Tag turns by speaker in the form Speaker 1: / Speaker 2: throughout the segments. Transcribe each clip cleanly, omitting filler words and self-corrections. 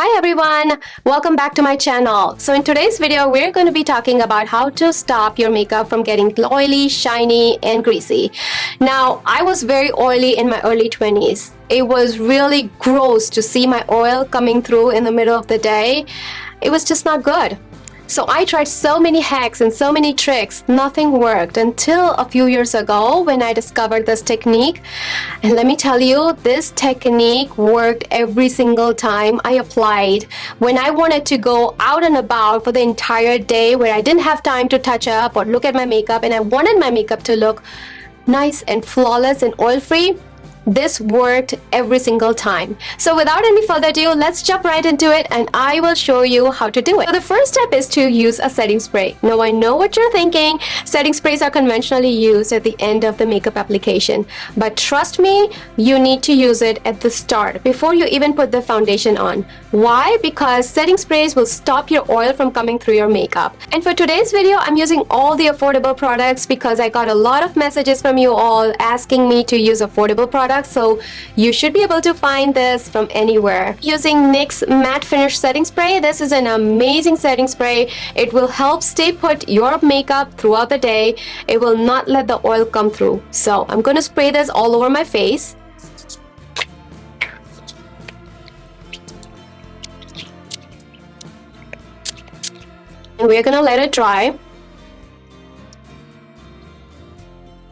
Speaker 1: Hi everyone, welcome back to my channel. So in today's video, we're going to be talking about how to stop your makeup from getting oily, shiny, and greasy. Now, I was very oily in my early 20s. It was really gross to see my oil coming through in the middle of the day. It was just not good. So I tried so many hacks and so many tricks, nothing worked until a few years ago when I discovered this technique. And let me tell you, this technique worked every single time I applied. When I wanted to go out and about for the entire day where I didn't have time to touch up or look at my makeup and I wanted my makeup to look nice and flawless and oil-free, this worked every single time. So without any further ado, let's jump right into it and I will show you how to do it. So the first step is to use a setting spray. Now I know what you're thinking. Setting sprays are conventionally used at the end of the makeup application. But trust me, you need to use it at the start before you even put the foundation on. Why? Because setting sprays will stop your oil from coming through your makeup. And for today's video, I'm using all the affordable products because I got a lot of messages from you all asking me to use affordable products. So you should be able to find this from anywhere. Using NYX Matte Finish Setting Spray, this is an amazing setting spray. It will help stay put your makeup throughout the day. It will not let the oil come through. So I'm going to spray this all over my face. And we're going to let it dry.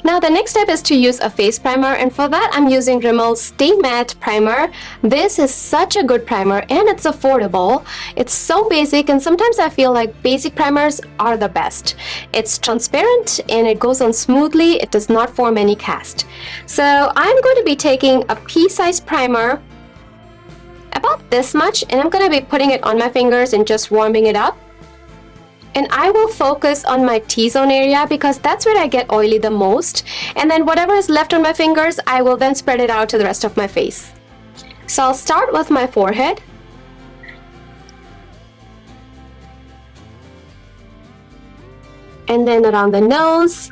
Speaker 1: Now the next step is to use a face primer, and for that I'm using Rimmel's Stay Matte Primer. This is such a good primer and it's affordable. It's so basic, and sometimes I feel like basic primers are the best. It's transparent and it goes on smoothly. It does not form any cast. So I'm going to be taking a pea-sized primer, about this much, and I'm going to be putting it on my fingers and just warming it up. And I will focus on my T-zone area because that's where I get oily the most. And then whatever is left on my fingers, I will then spread it out to the rest of my face. So I'll start with my forehead. And then around the nose.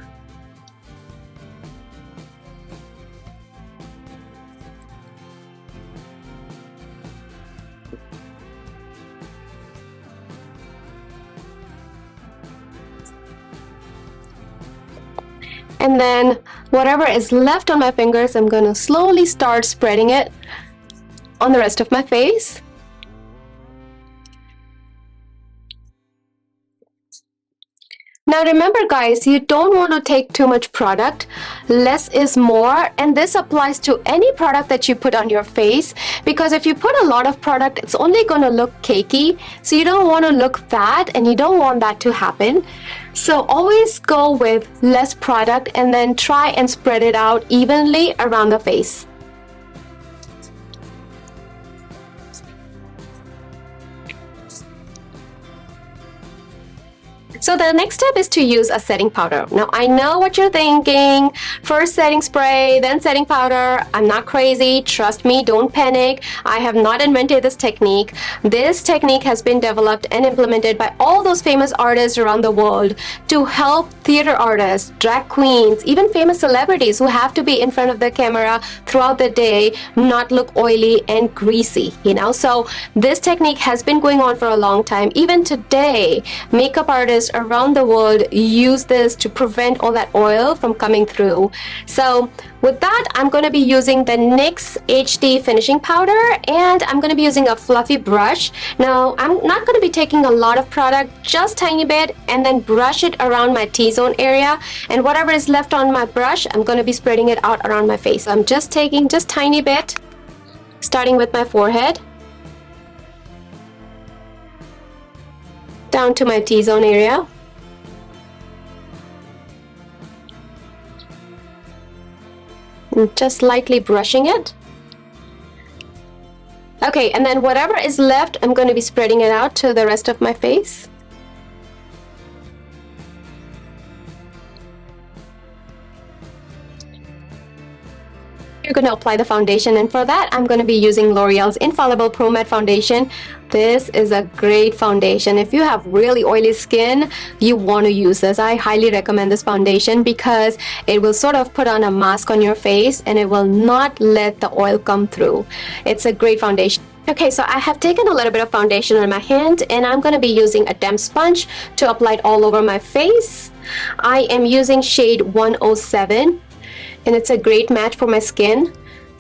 Speaker 1: And then whatever is left on my fingers, I'm going to slowly start spreading it on the rest of my face. Now remember guys, you don't want to take too much product. Less is more, and this applies to any product that you put on your face, because if you put a lot of product, it's only going to look cakey. So you don't want to look fat and you don't want that to happen. So always go with less product and then try and spread it out evenly around the face. So the next step is to use a setting powder. Now I know what you're thinking. First setting spray, then setting powder. I'm not crazy. Trust me, don't panic. I have not invented this technique. This technique has been developed and implemented by all those famous artists around the world to help theater artists, drag queens, even famous celebrities who have to be in front of the camera throughout the day not look oily and greasy, you know. So this technique has been going on for a long time. Even today, makeup artists around the world use this to prevent all that oil from coming through. So with that, I'm going to be using the NYX HD finishing powder, and I'm going to be using a fluffy brush. Now I'm not going to be taking a lot of product, just tiny bit, and then brush it around my T-zone area, and whatever is left on my brush, I'm going to be spreading it out around my face. I'm just taking just tiny bit, starting with my forehead down to my T-zone area. And just lightly brushing it. Okay, and then whatever is left, I'm going to be spreading it out to the rest of my face. You're going to apply the foundation, and for that I'm going to be using L'Oreal's Infallible Pro Matte Foundation. This is a great foundation. If you have really oily skin, you want to use this. I highly recommend this foundation because it will sort of put on a mask on your face and it will not let the oil come through. It's a great foundation. Okay, so I have taken a little bit of foundation on my hand and I'm going to be using a damp sponge to apply it all over my face. I am using shade 107 and it's a great match for my skin.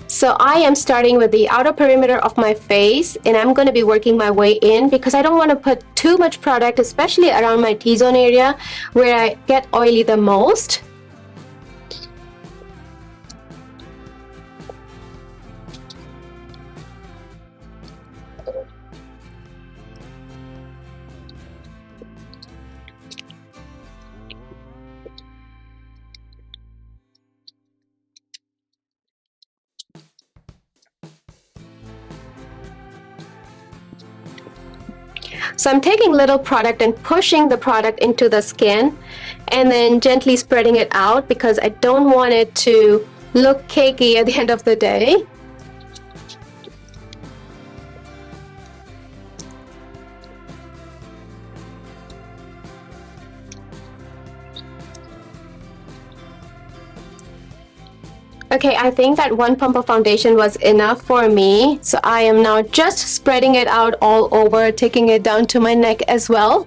Speaker 1: So I am starting with the outer perimeter of my face and I'm going to be working my way in because I don't want to put too much product, especially around my T-zone area where I get oily the most. So I'm taking little product and pushing the product into the skin and then gently spreading it out because I don't want it to look cakey at the end of the day. Okay, I think that one pump of foundation was enough for me. So I am now just spreading it out all over, taking it down to my neck as well.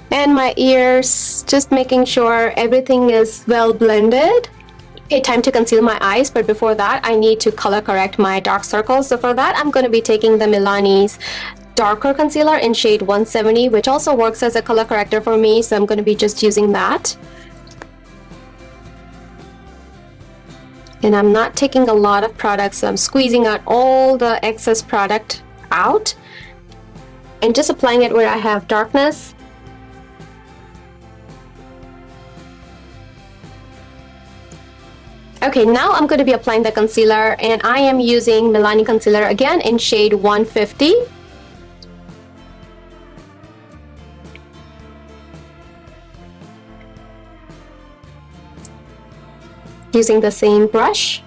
Speaker 1: And my ears, just making sure everything is well blended. Okay, time to conceal my eyes, but before that, I need to color correct my dark circles. So for that, I'm going to be taking the Milani's darker concealer in shade 170, which also works as a color corrector for me. So I'm going to be just using that. And I'm not taking a lot of product, so I'm squeezing out all the excess product out and just applying it where I have darkness. Okay, now I'm going to be applying the concealer and I am using Milani concealer again in shade 150. Using the same brush.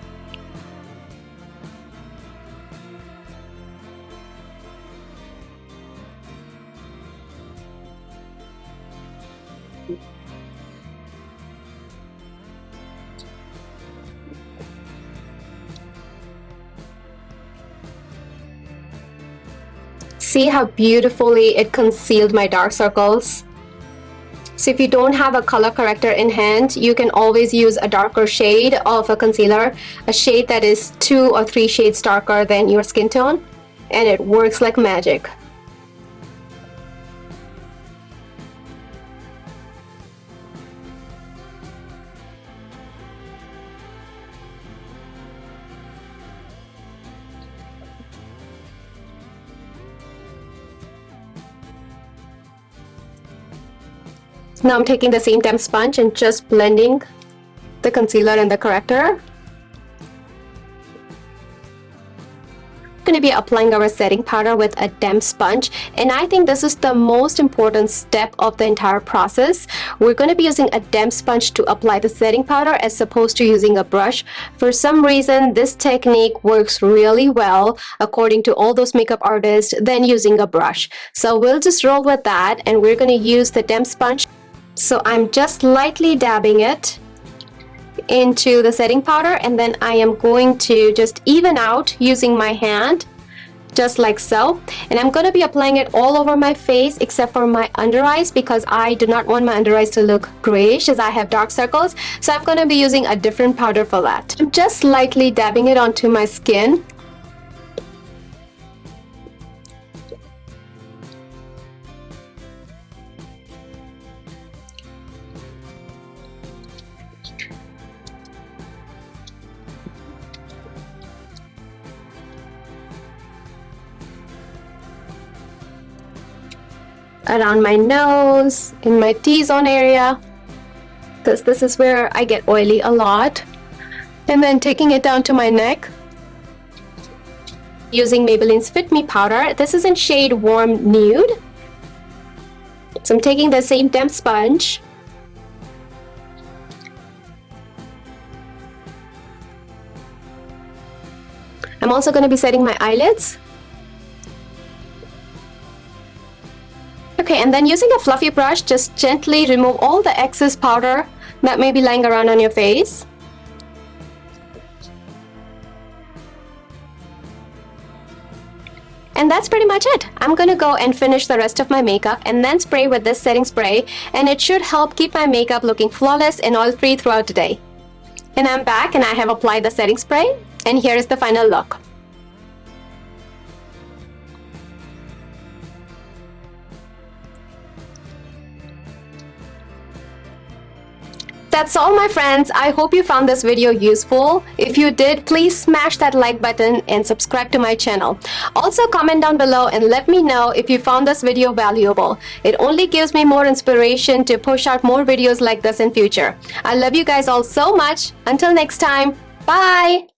Speaker 1: See how beautifully it concealed my dark circles? So if you don't have a color corrector in hand, you can always use a darker shade of a concealer, a shade that is 2 or 3 shades darker than your skin tone, and it works like magic. Now I'm taking the same damp sponge and just blending the concealer and the corrector. I'm going to be applying our setting powder with a damp sponge, and I think this is the most important step of the entire process. We're going to be using a damp sponge to apply the setting powder as opposed to using a brush. For some reason, this technique works really well according to all those makeup artists than using a brush. So we'll just roll with that and we're going to use the damp sponge. So I'm just lightly dabbing it into the setting powder and then I am going to just even out using my hand just like so, and I'm going to be applying it all over my face except for my under eyes because I do not want my under eyes to look grayish as I have dark circles. So I'm going to be using a different powder for that. I'm just lightly dabbing it onto my skin. Around my nose, in my T-zone area, because this is where I get oily a lot. And then taking it down to my neck, using Maybelline's Fit Me powder. This is in shade Warm Nude. So I'm taking the same damp sponge. I'm also going to be setting my eyelids. Okay, and then using a fluffy brush, just gently remove all the excess powder that may be lying around on your face. And that's pretty much it. I'm gonna go and finish the rest of my makeup and then spray with this setting spray, and it should help keep my makeup looking flawless and oil-free throughout the day. And I'm back and I have applied the setting spray, and here is the final look. That's all, my friends. I hope you found this video useful. If you did, please smash that like button and subscribe to my channel. Also, comment down below and let me know if you found this video valuable. It only gives me more inspiration to push out more videos like this in future. I love you guys all so much. Until next time, bye!